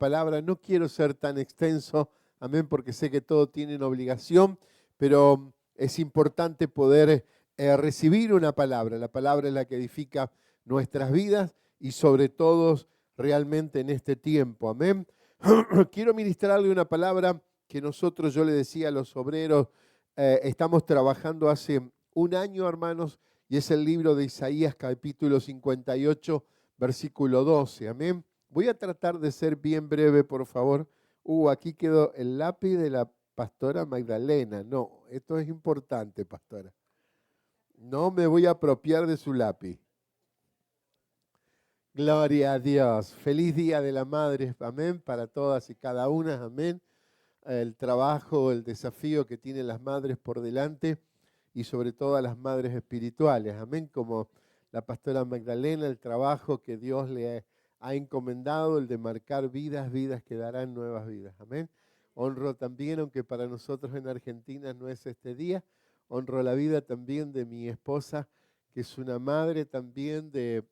palabra. No quiero ser tan extenso, amén, porque sé que todos tienen obligación, pero es importante poder recibir una palabra. La palabra es la que edifica nuestras vidas y sobre todo realmente en este tiempo, amén. Quiero ministrarle una palabra que nosotros, yo le decía a los obreros, estamos trabajando hace un año, hermanos, y es el libro de Isaías, capítulo 58, versículo 12, amén. Voy a tratar de ser bien breve, por favor. Aquí quedó el lápiz de la pastora Magdalena. No, esto es importante, pastora. No me voy a apropiar de su lápiz. Gloria a Dios. Feliz Día de la Madre, amén, para todas y cada una, amén. El trabajo, el desafío que tienen las madres por delante y sobre todo a las madres espirituales, amén, como la pastora Magdalena, el trabajo que Dios le ha encomendado, el de marcar vidas, vidas que darán nuevas vidas, amén. Honro también, aunque para nosotros en Argentina no es este día, honro la vida también de mi esposa, que es una madre también de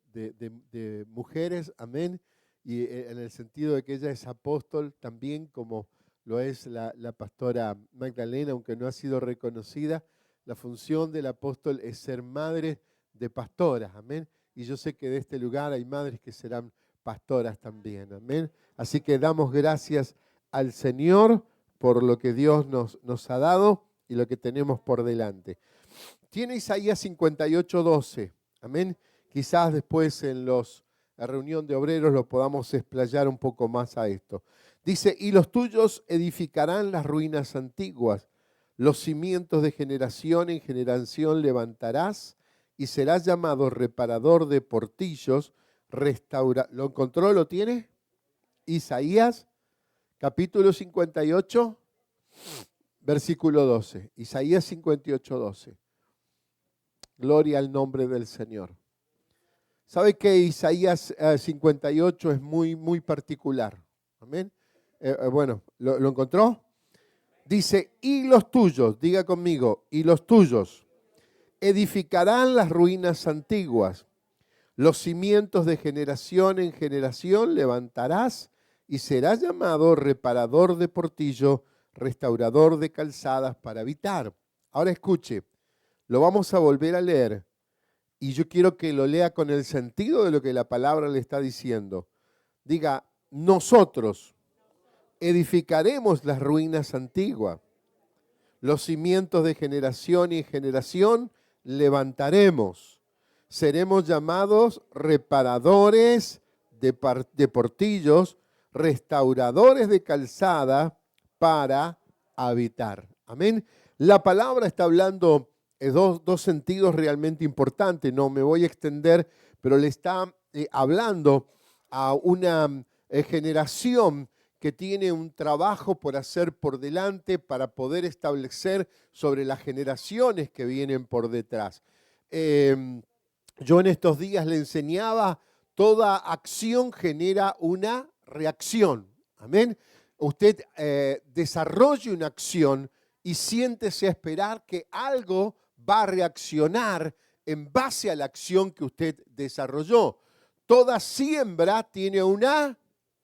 mujeres, amén, y en el sentido de que ella es apóstol también como lo es la pastora Magdalena, aunque no ha sido reconocida. La función del apóstol es ser madre de pastoras, amén. Y yo sé que de este lugar hay madres que serán pastoras también, amén. Así que damos gracias al Señor por lo que Dios nos ha dado y lo que tenemos por delante. Tiene Isaías 58, 12, amén. Quizás después en la reunión de obreros lo podamos explayar un poco más a esto. Dice, y los tuyos edificarán las ruinas antiguas, los cimientos de generación en generación levantarás y serás llamado reparador de portillos, ¿Lo encontró? ¿Lo tiene? Isaías, capítulo 58, versículo 12. Isaías 58, 12. Gloria al nombre del Señor. ¿Sabe que Isaías 58 es muy, muy particular? Amén. Bueno, ¿lo encontró? Dice, y los tuyos, diga conmigo, y los tuyos edificarán las ruinas antiguas, los cimientos de generación en generación levantarás y serás llamado reparador de portillo, restaurador de calzadas para habitar. Ahora escuche, lo vamos a volver a leer y yo quiero que lo lea con el sentido de lo que la palabra le está diciendo. Diga, nosotros edificaremos las ruinas antiguas, los cimientos de generación y generación levantaremos. Seremos llamados reparadores de portillos, restauradores de calzada para habitar. Amén. La palabra está hablando en dos sentidos realmente importantes. No me voy a extender, pero le está hablando a una generación que tiene un trabajo por hacer por delante para poder establecer sobre las generaciones que vienen por detrás. Yo en estos días le enseñaba, toda acción genera una reacción. Amén. Usted desarrolle una acción y siéntese a esperar que algo va a reaccionar en base a la acción que usted desarrolló. Toda siembra tiene una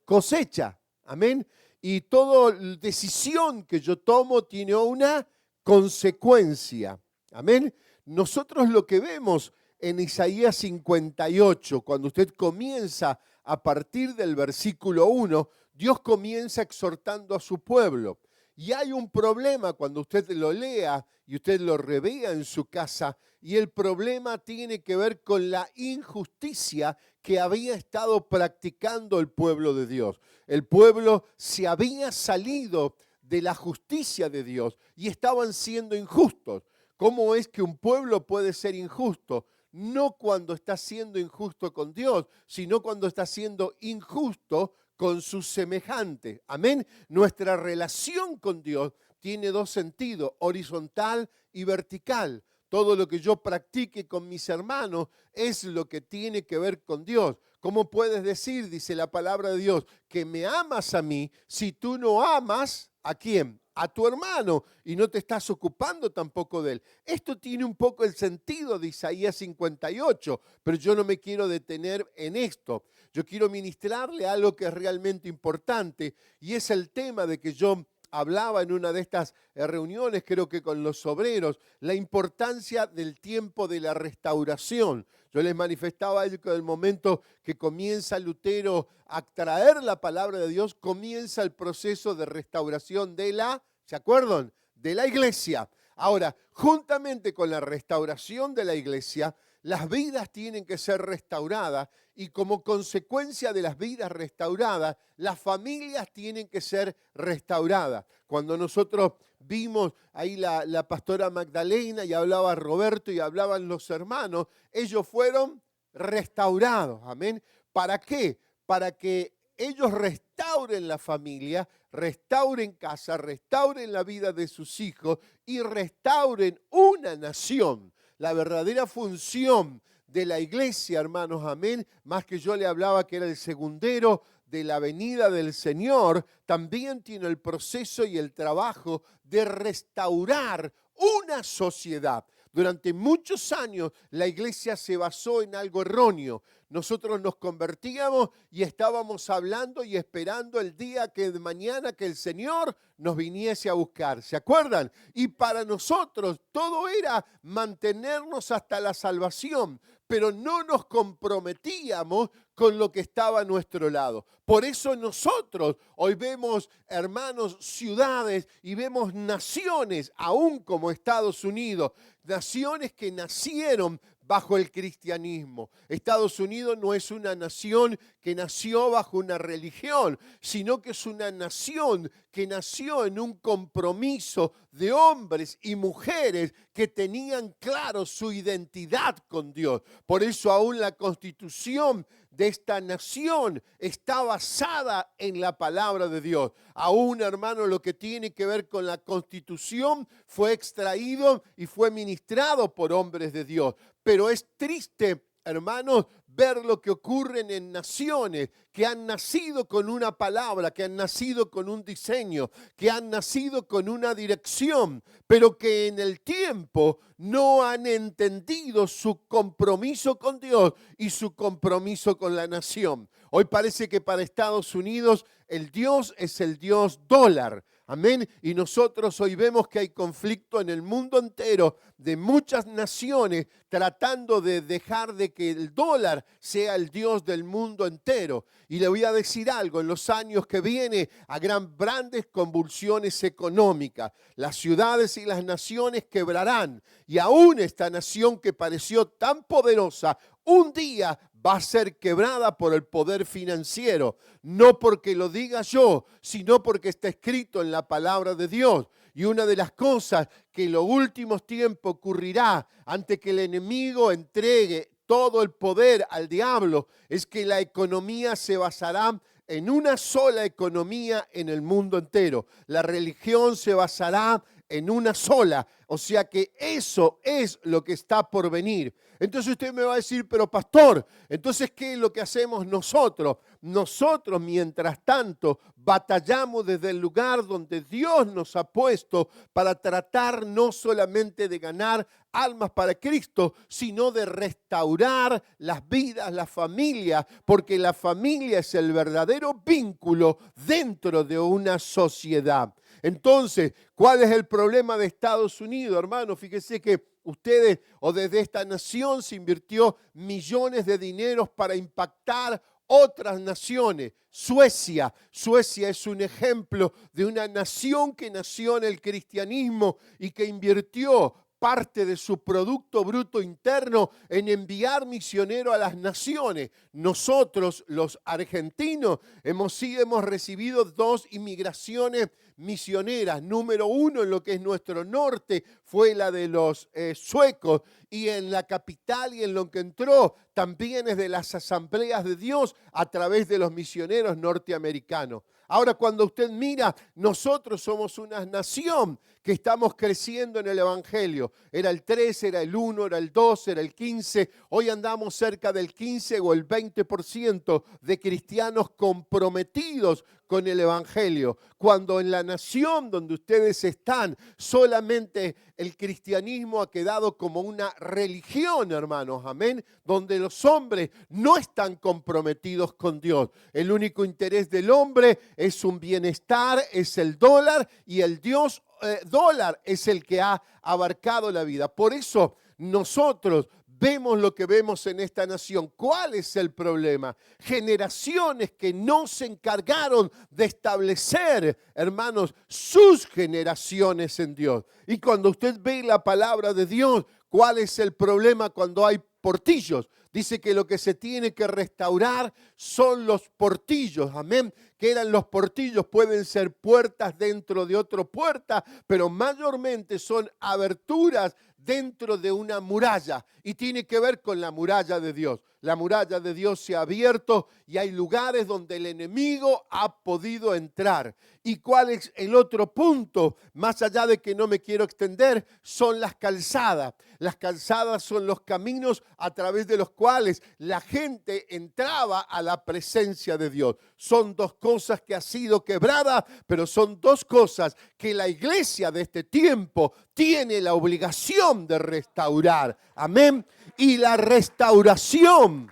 cosecha. Amén. Y toda decisión que yo tomo tiene una consecuencia. Amén. Nosotros lo que vemos en Isaías 58, cuando usted comienza a partir del versículo 1, Dios comienza exhortando a su pueblo. Y hay un problema cuando usted lo lea y usted lo revea en su casa, y el problema tiene que ver con la injusticia que había estado practicando el pueblo de Dios. El pueblo se había salido de la justicia de Dios y estaban siendo injustos. ¿Cómo es que un pueblo puede ser injusto? No cuando está siendo injusto con Dios, sino cuando está siendo injusto con sus semejantes. Amén. Nuestra relación con Dios tiene dos sentidos, horizontal y vertical. Todo lo que yo practique con mis hermanos es lo que tiene que ver con Dios. ¿Cómo puedes decir, dice la palabra de Dios, que me amas a mí si tú no amas a quién? a tu hermano y no te estás ocupando tampoco de él. Esto tiene un poco el sentido de Isaías 58, pero yo no me quiero detener en esto. Yo quiero ministrarle algo que es realmente importante y es el tema de que yo hablaba en una de estas reuniones, creo que con los obreros, la importancia del tiempo de la restauración. Yo les manifestaba a ellos que en el momento que comienza Lutero a traer la palabra de Dios, comienza el proceso de restauración de la, ¿se acuerdan? De la iglesia. Ahora, juntamente con la restauración de la iglesia, las vidas tienen que ser restauradas y como consecuencia de las vidas restauradas, las familias tienen que ser restauradas. Cuando nosotros vimos ahí la pastora Magdalena y hablaba Roberto y hablaban los hermanos, ellos fueron restaurados. Amén. ¿Para qué? Para que ellos restauren la familia, restauren casa, restauren la vida de sus hijos y restauren una nación. La verdadera función de la iglesia, hermanos, amén, más que yo le hablaba que era el segundero de la venida del Señor, también tiene el proceso y el trabajo de restaurar una sociedad. Durante muchos años la iglesia se basó en algo erróneo. Nosotros nos convertíamos y estábamos hablando y esperando el día que de mañana que el Señor nos viniese a buscar. ¿Se acuerdan? Y para nosotros todo era mantenernos hasta la salvación, pero no nos comprometíamos con lo que estaba a nuestro lado. Por eso nosotros hoy vemos, hermanos, ciudades y vemos naciones, aún como Estados Unidos, naciones que nacieron bajo el cristianismo. Estados Unidos no es una nación que nació bajo una religión, sino que es una nación que nació en un compromiso de hombres y mujeres que tenían claro su identidad con Dios. Por eso aún la constitución de esta nación está basada en la palabra de Dios. Aún, hermano, lo que tiene que ver con la constitución fue extraído y fue ministrado por hombres de Dios. Pero es triste, hermanos, ver lo que ocurre en naciones que han nacido con una palabra, que han nacido con un diseño, que han nacido con una dirección, pero que en el tiempo no han entendido su compromiso con Dios y su compromiso con la nación. Hoy parece que para Estados Unidos el Dios es el Dios dólar. Amén. Y nosotros hoy vemos que hay conflicto en el mundo entero de muchas naciones tratando de dejar de que el dólar sea el Dios del mundo entero. Y le voy a decir algo, en los años que vienen habrán grandes convulsiones económicas. Las ciudades y las naciones quebrarán. Y aún esta nación que pareció tan poderosa, un día va a ser quebrada por el poder financiero, no porque lo diga yo, sino porque está escrito en la palabra de Dios. Y una de las cosas que en los últimos tiempos ocurrirá antes que el enemigo entregue todo el poder al diablo es que la economía se basará en una sola economía en el mundo entero. La religión se basará en una sola. O sea que eso es lo que está por venir. Entonces usted me va a decir, pero pastor, entonces ¿qué es lo que hacemos nosotros? Nosotros, mientras tanto, batallamos desde el lugar donde Dios nos ha puesto para tratar no solamente de ganar almas para Cristo, sino de restaurar las vidas, la familia, porque la familia es el verdadero vínculo dentro de una sociedad. Entonces, ¿cuál es el problema de Estados Unidos, hermano? Fíjese que ustedes o desde esta nación se invirtió millones de dineros para impactar otras naciones. Suecia es un ejemplo de una nación que nació en el cristianismo y que invirtió parte de su Producto Bruto Interno en enviar misioneros a las naciones. Nosotros, los argentinos, hemos recibido 2 inmigraciones misioneras. Número 1 en lo que es nuestro norte fue la de los suecos, y en la capital y en lo que entró también es de las asambleas de Dios a través de los misioneros norteamericanos. Ahora, cuando usted mira, nosotros somos una nación que estamos creciendo en el Evangelio. Era el 3, era el 1, era el 2, era el 15. Hoy andamos cerca del 15 o el 20% de cristianos comprometidos con el Evangelio. Cuando en la nación donde ustedes están, solamente el cristianismo ha quedado como una religión, hermanos, amén, donde los hombres no están comprometidos con Dios. El único interés del hombre es un bienestar, es el dólar, y el Dios dólar es el que ha abarcado la vida. Por eso nosotros vemos lo que vemos en esta nación. ¿Cuál es el problema? Generaciones que no se encargaron de establecer, hermanos, sus generaciones en Dios. Y cuando usted ve la palabra de Dios, ¿cuál es el problema cuando hay portillos? Dice que lo que se tiene que restaurar son los portillos, amén. ¿Qué eran los portillos? Pueden ser puertas dentro de otra puerta, pero mayormente son aberturas dentro de una muralla, y tiene que ver con la muralla de Dios. La muralla de Dios se ha abierto y hay lugares donde el enemigo ha podido entrar. ¿Y cuál es el otro punto? Más allá de que no me quiero extender, son las calzadas. Las calzadas son los caminos a través de los cuales la gente entraba a la presencia de Dios. Son dos cosas que han sido quebradas, pero son dos cosas que la iglesia de este tiempo tiene la obligación de restaurar. Amén. Y la restauración,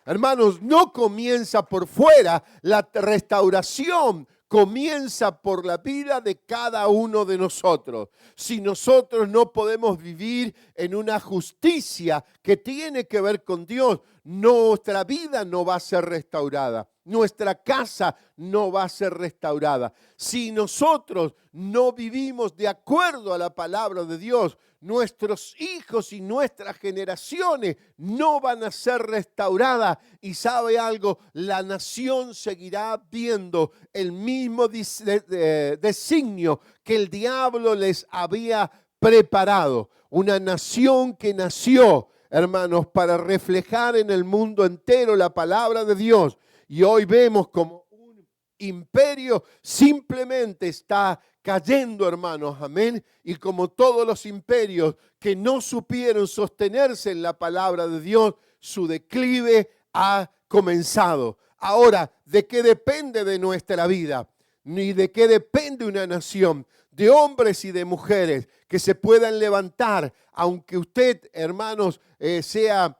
hermanos, no comienza por fuera. La restauración comienza por la vida de cada uno de nosotros. Si nosotros no podemos vivir en una justicia que tiene que ver con Dios, nuestra vida no va a ser restaurada. Nuestra casa no va a ser restaurada. Si nosotros no vivimos de acuerdo a la palabra de Dios, nuestros hijos y nuestras generaciones no van a ser restauradas. Y sabe algo, la nación seguirá viendo el mismo designio que el diablo les había preparado. Una nación que nació, hermanos, para reflejar en el mundo entero la palabra de Dios. Y hoy vemos como un imperio simplemente está cayendo, hermanos, amén. Y como todos los imperios que no supieron sostenerse en la palabra de Dios, su declive ha comenzado. Ahora, ¿de qué depende de nuestra vida? Ni de qué depende una nación, de hombres y de mujeres que se puedan levantar, aunque usted, hermanos, sea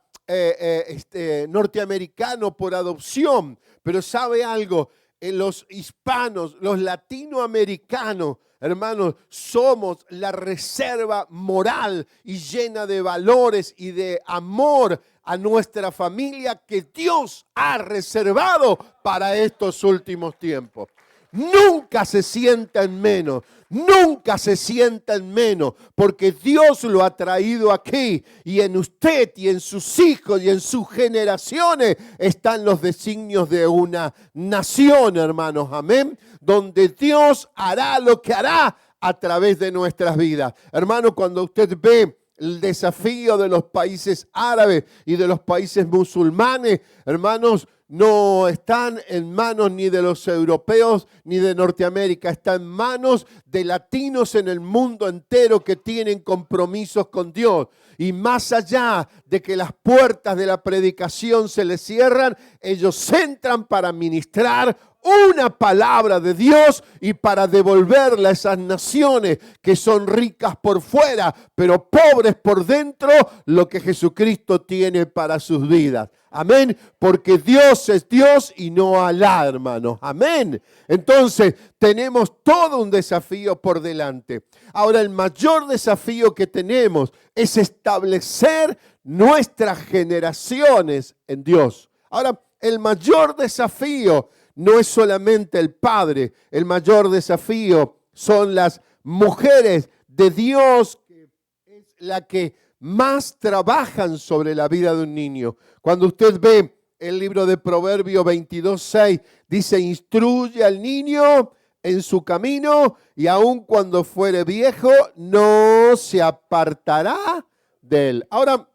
norteamericano por adopción, pero sabe algo, los hispanos, los latinoamericanos, hermanos, somos la reserva moral y llena de valores y de amor a nuestra familia que Dios ha reservado para estos últimos tiempos. Nunca se sientan menos, nunca se sientan menos, porque Dios lo ha traído aquí, y en usted y en sus hijos y en sus generaciones están los designios de una nación, hermanos, amén, donde Dios hará lo que hará a través de nuestras vidas. Hermano, cuando usted ve el desafío de los países árabes y de los países musulmanes, hermanos, no están en manos ni de los europeos ni de Norteamérica, está en manos de latinos en el mundo entero que tienen compromisos con Dios. Y más allá de que las puertas de la predicación se les cierran, ellos entran para ministrar una palabra de Dios y para devolverle a esas naciones que son ricas por fuera, pero pobres por dentro, lo que Jesucristo tiene para sus vidas. Amén, porque Dios es Dios y no Alá, hermanos. Amén. Entonces, tenemos todo un desafío por delante. Ahora, el mayor desafío que tenemos es establecer nuestras generaciones en Dios. Ahora, el mayor desafío no es solamente el padre, el mayor desafío son las mujeres de Dios, que es la que más trabajan sobre la vida de un niño. Cuando usted ve el libro de Proverbios 22:6, dice: instruye al niño en su camino, y aun cuando fuere viejo, no se apartará de él. Ahora,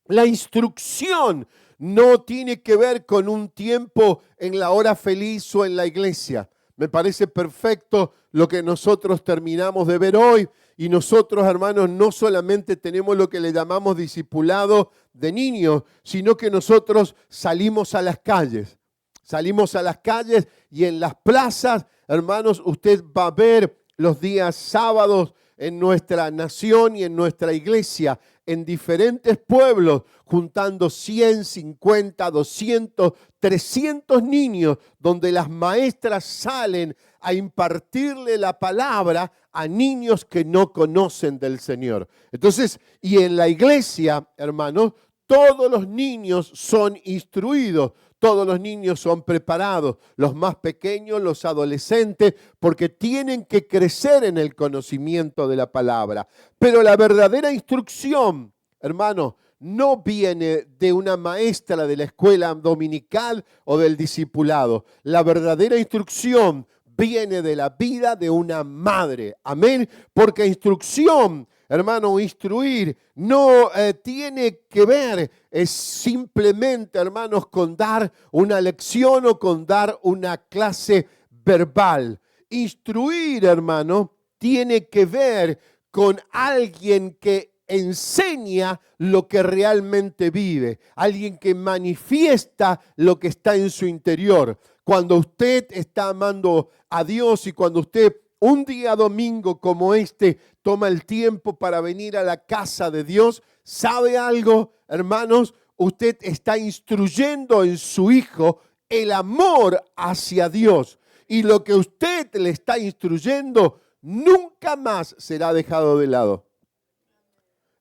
la instrucción no tiene que ver con un tiempo en la hora feliz o en la iglesia. Me parece perfecto lo que nosotros terminamos de ver hoy. Y nosotros, hermanos, no solamente tenemos lo que le llamamos discipulado de niños, sino que nosotros salimos a las calles. Salimos a las calles y en las plazas, hermanos, usted va a ver los días sábados en nuestra nación y en nuestra iglesia, en diferentes pueblos, juntando 100, 50, 200, 300 niños, donde las maestras salen a impartirle la palabra a niños que no conocen del Señor. Entonces, y en la iglesia, hermanos, todos los niños son instruidos, todos los niños son preparados, los más pequeños, los adolescentes, porque tienen que crecer en el conocimiento de la palabra. Pero la verdadera instrucción, hermano, no viene de una maestra de la escuela dominical o del discipulado. La verdadera instrucción viene de la vida de una madre. Amén. Porque instrucción, hermano, instruir no tiene que ver simplemente, hermanos, con dar una lección o con dar una clase verbal. Instruir, hermano, tiene que ver con alguien que enseña lo que realmente vive, alguien que manifiesta lo que está en su interior. Cuando usted está amando a Dios y cuando usted un día domingo como este toma el tiempo para venir a la casa de Dios, ¿sabe algo, hermanos? Usted está instruyendo en su hijo el amor hacia Dios. Y lo que usted le está instruyendo nunca más será dejado de lado.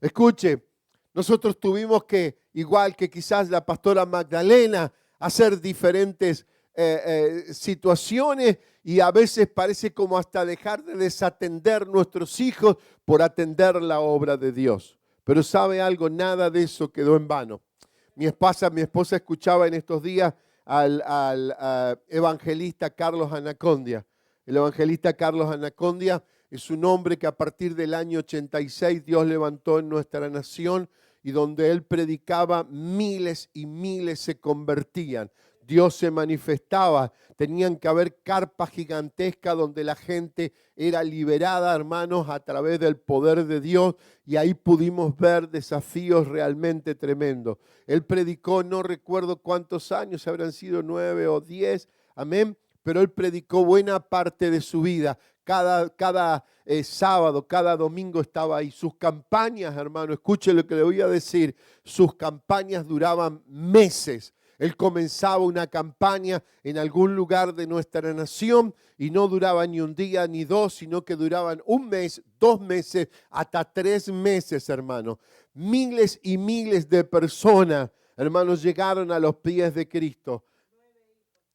Escuche, nosotros tuvimos que, igual que quizás la pastora Magdalena, hacer diferentes situaciones y a veces parece como hasta dejar de desatender nuestros hijos por atender la obra de Dios. Pero ¿sabe algo? Nada de eso quedó en vano. Mi esposa escuchaba en estos días al evangelista Carlos Anacondia. El evangelista Carlos Anacondia es un hombre que a partir del año 86 Dios levantó en nuestra nación y donde él predicaba, miles y miles se convertían. Dios se manifestaba, tenían que haber carpas gigantescas donde la gente era liberada, hermanos, a través del poder de Dios, y ahí pudimos ver desafíos realmente tremendos. Él predicó, no recuerdo cuántos años, habrán sido 9 o 10, amén, pero él predicó buena parte de su vida. Cada sábado, cada domingo estaba ahí. Sus campañas, hermano, escuche lo que le voy a decir, sus campañas duraban meses. Él comenzaba una campaña en algún lugar de nuestra nación y no duraba ni un día ni dos, sino que duraban un mes, 2 meses, hasta 3 meses, hermano. Miles y miles de personas, hermanos, llegaron a los pies de Cristo.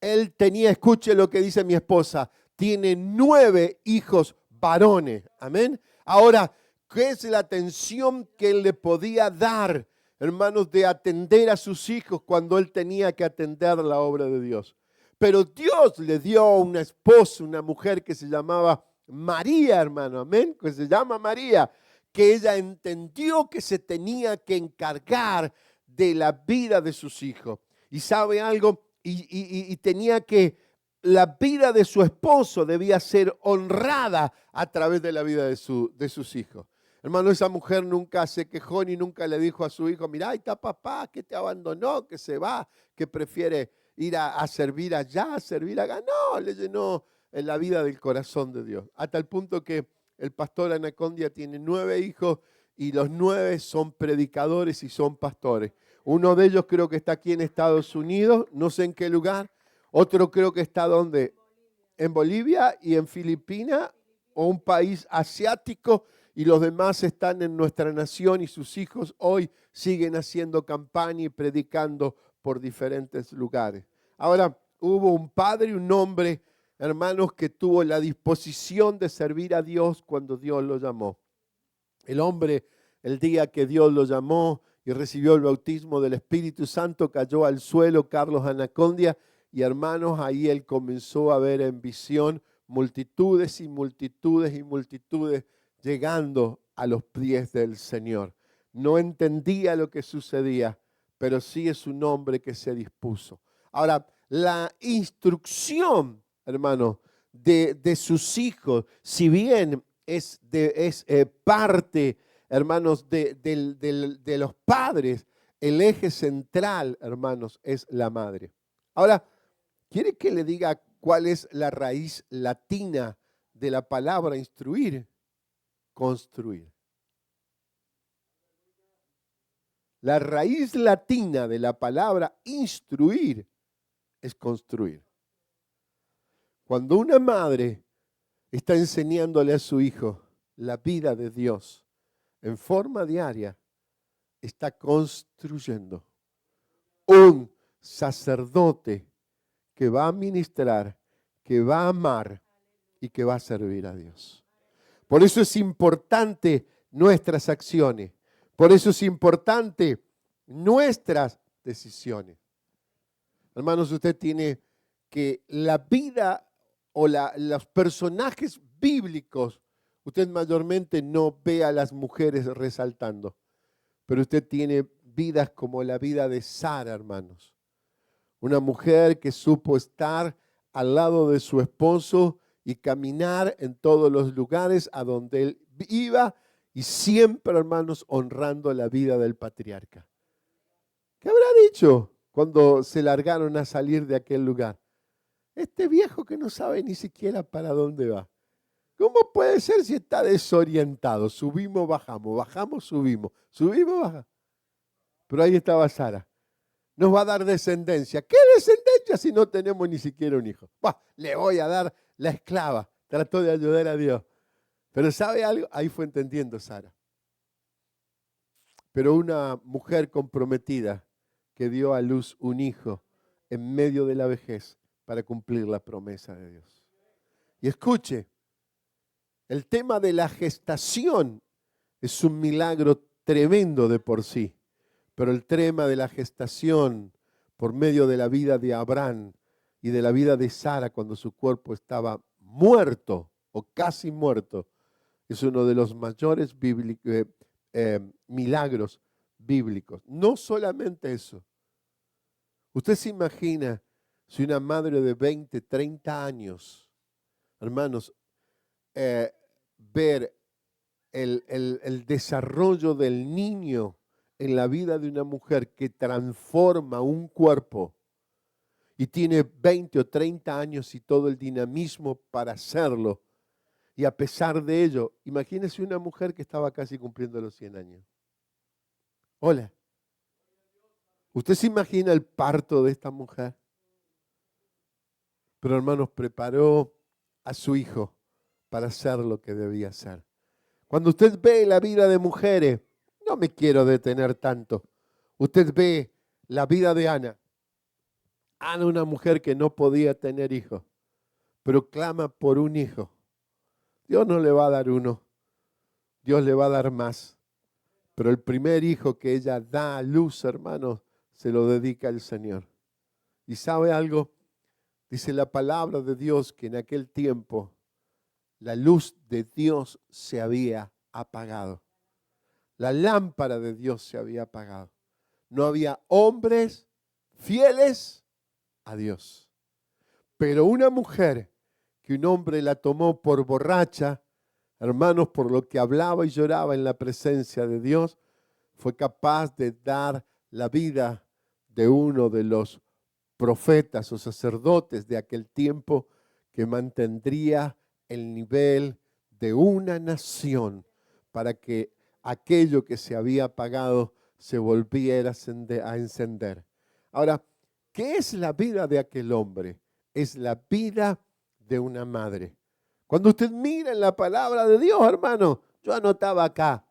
Él tenía, escuche lo que dice mi esposa, tiene 9 hijos varones. Amén. Ahora, ¿qué es la atención que él le podía dar, hermanos, de atender a sus hijos cuando él tenía que atender la obra de Dios? Pero Dios le dio una esposa, una mujer que se llamaba María, hermano, amén, que se llama María, que ella entendió que se tenía que encargar de la vida de sus hijos. ¿Y sabe algo? Y tenía que, la vida de su esposo debía ser honrada a través de la vida de sus hijos. Hermano, esa mujer nunca se quejó ni nunca le dijo a su hijo, mira, ahí está papá, que te abandonó, que se va, que prefiere ir a servir allá, a servir acá. No, le llenó la vida del corazón de Dios. Hasta el punto que el pastor Anacondia tiene 9 hijos y los 9 son predicadores y son pastores. Uno de ellos creo que está aquí en Estados Unidos, no sé en qué lugar. Otro creo que está ¿dónde? En Bolivia y en Filipinas o un país asiático, y los demás están en nuestra nación y sus hijos hoy siguen haciendo campaña y predicando por diferentes lugares. Ahora, hubo un padre y un hombre, hermanos, que tuvo la disposición de servir a Dios cuando Dios lo llamó. El hombre, el día que Dios lo llamó y recibió el bautismo del Espíritu Santo, cayó al suelo Carlos Anacondia, y hermanos, ahí él comenzó a ver en visión multitudes y multitudes y multitudes llegando a los pies del Señor. No entendía lo que sucedía, pero sí es un hombre que se dispuso. Ahora, la instrucción, hermano, de sus hijos, si bien es parte, hermanos, de los padres, el eje central, hermanos, es la madre. Ahora, ¿Quiere que le diga cuál es la raíz latina de la palabra instruir? Construir. La raíz latina de la palabra instruir es construir. Cuando una madre está enseñándole a su hijo la vida de Dios en forma diaria, está construyendo un sacerdote que va a ministrar, que va a amar y que va a servir a Dios. Por eso es importante nuestras acciones. Por eso es importante nuestras decisiones. Hermanos, usted tiene que la vida o los personajes bíblicos, usted mayormente no ve a las mujeres resaltando, pero usted tiene vidas como la vida de Sara, hermanos. Una mujer que supo estar al lado de su esposo y caminar en todos los lugares a donde él iba y siempre, hermanos, honrando la vida del patriarca. ¿Qué habrá dicho cuando se largaron a salir de aquel lugar? Este viejo que no sabe ni siquiera para dónde va. ¿Cómo puede ser si está desorientado? Subimos, bajamos, bajamos, subimos, subimos, bajamos. Pero ahí estaba Sara. Nos va a dar descendencia. ¿Qué descendencia si no tenemos ni siquiera un hijo? Bah, le voy a dar la esclava. Trató de ayudar a Dios. Pero ¿sabe algo? Ahí fue entendiendo Sara. Pero una mujer comprometida que dio a luz un hijo en medio de la vejez para cumplir la promesa de Dios. Y escuche, el tema de la gestación es un milagro tremendo de por sí. Pero el tema de la gestación por medio de la vida de Abraham y de la vida de Sara cuando su cuerpo estaba muerto o casi muerto, es uno de los mayores milagros bíblicos. No solamente eso. Usted se imagina si una madre de 20, 30 años, hermanos, ver el desarrollo del niño en la vida de una mujer que transforma un cuerpo y tiene 20 o 30 años y todo el dinamismo para hacerlo. Y a pesar de ello, imagínese una mujer que estaba casi cumpliendo los 100 años. Hola. ¿Usted se imagina el parto de esta mujer? Pero hermanos, preparó a su hijo para hacer lo que debía hacer. Cuando usted ve la vida de mujeres, no me quiero detener tanto. Usted ve la vida de Ana. Ana, una mujer que no podía tener hijos, pero clama por un hijo. Dios no le va a dar uno, Dios le va a dar más. Pero el primer hijo que ella da a luz, hermanos, se lo dedica al Señor. ¿Y sabe algo? Dice la palabra de Dios que en aquel tiempo la luz de Dios se había apagado. La lámpara de Dios se había apagado. No había hombres fieles a Dios. Pero una mujer que un hombre la tomó por borracha, hermanos, por lo que hablaba y lloraba en la presencia de Dios, fue capaz de dar la vida de uno de los profetas o sacerdotes de aquel tiempo que mantendría el nivel de una nación para que aquello que se había apagado se volviera a encender. Ahora, ¿qué es la vida de aquel hombre? Es la vida de una madre. Cuando usted mira en la palabra de Dios, hermano, yo anotaba acá,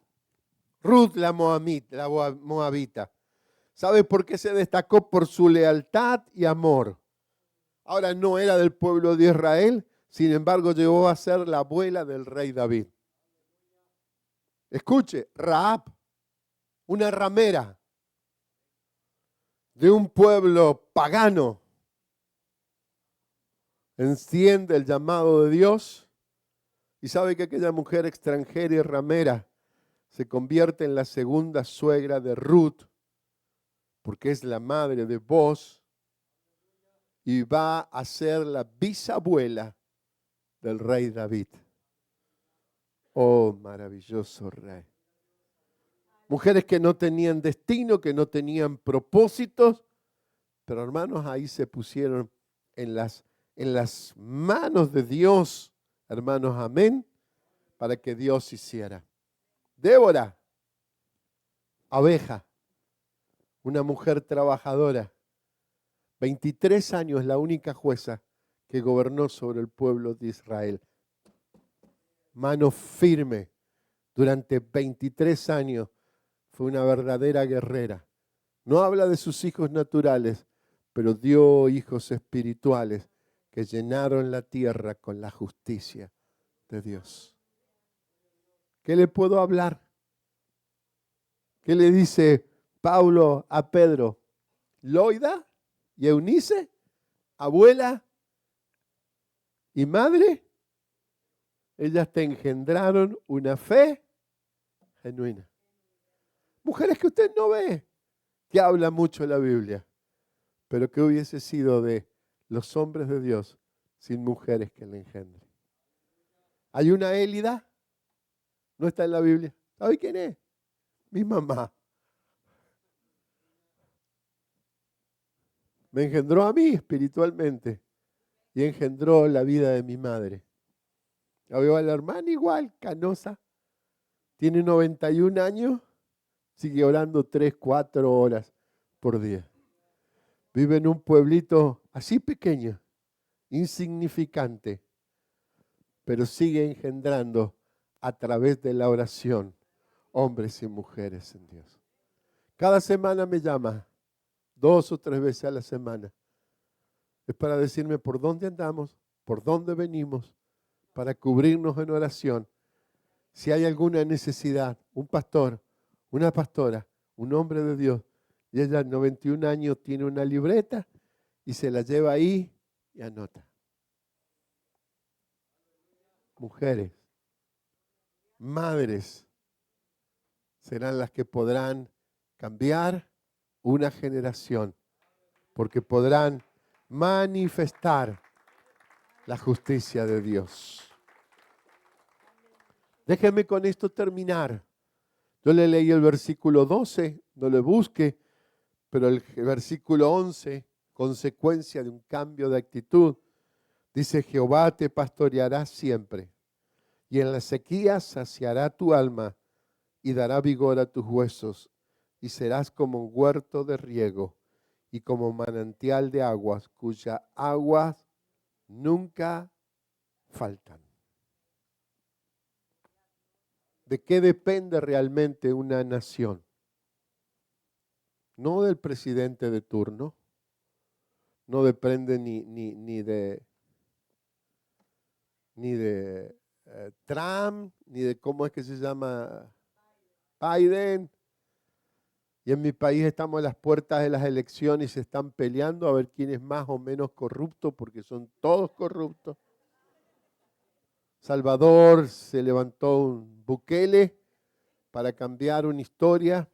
Ruth la moabita. ¿Sabe por qué se destacó? Por su lealtad y amor. Ahora no era del pueblo de Israel, sin embargo llegó a ser la abuela del rey David. Escuche, Rahab, una ramera de un pueblo pagano, enciende el llamado de Dios y sabe que aquella mujer extranjera y ramera se convierte en la segunda suegra de Ruth, porque es la madre de Boaz, y va a ser la bisabuela del rey David. Oh, maravilloso rey. Mujeres que no tenían destino, que no tenían propósitos, pero hermanos, ahí se pusieron en las manos de Dios, hermanos, amén, para que Dios hiciera. Débora, abeja, una mujer trabajadora, 23 años, la única jueza que gobernó sobre el pueblo de Israel. Mano firme, durante 23 años fue una verdadera guerrera. No habla de sus hijos naturales, pero dio hijos espirituales que llenaron la tierra con la justicia de Dios. ¿Qué le puedo hablar? ¿Qué le dice Pablo a Pedro? Loida y Eunice, abuela y madre, ellas te engendraron una fe genuina. Mujeres que usted no ve, que habla mucho la Biblia, pero que hubiese sido de los hombres de Dios sin mujeres que le engendren. Hay una Élida, no está en la Biblia. ¿Sabe quién es? Mi mamá. Me engendró a mí espiritualmente y engendró la vida de mi madre. La veo a la hermana igual, canosa, tiene 91 años, sigue orando 3, 4 horas por día. Vive en un pueblito así pequeño, insignificante, pero sigue engendrando a través de la oración hombres y mujeres en Dios. Cada semana me llama, 2 o 3 veces a la semana. Es para decirme por dónde andamos, por dónde venimos, para cubrirnos en oración. Si hay alguna necesidad, un pastor, una pastora, un hombre de Dios, y ella 91 años tiene una libreta y se la lleva ahí y anota. Mujeres, madres, serán las que podrán cambiar una generación, porque podrán manifestar la justicia de Dios. Déjeme con esto terminar. Yo le leí el versículo 12, no le busque, pero el versículo 11, consecuencia de un cambio de actitud, dice: Jehová te pastoreará siempre, y en la sequía saciará tu alma, y dará vigor a tus huesos, y serás como un huerto de riego, y como manantial de aguas, cuyas aguas nunca faltan. ¿De qué depende realmente una nación? No del presidente de turno, no depende ni de Trump, ni de cómo es que se llama Biden. Y en mi país estamos a las puertas de las elecciones y se están peleando a ver quién es más o menos corrupto, porque son todos corruptos. Salvador se levantó un Bukele para cambiar una historia,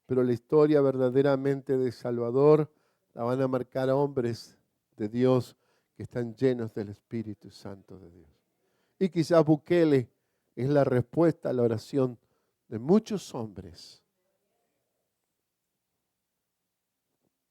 pero la historia verdaderamente de Salvador la van a marcar a hombres de Dios que están llenos del Espíritu Santo de Dios. Y quizás Bukele es la respuesta a la oración de muchos hombres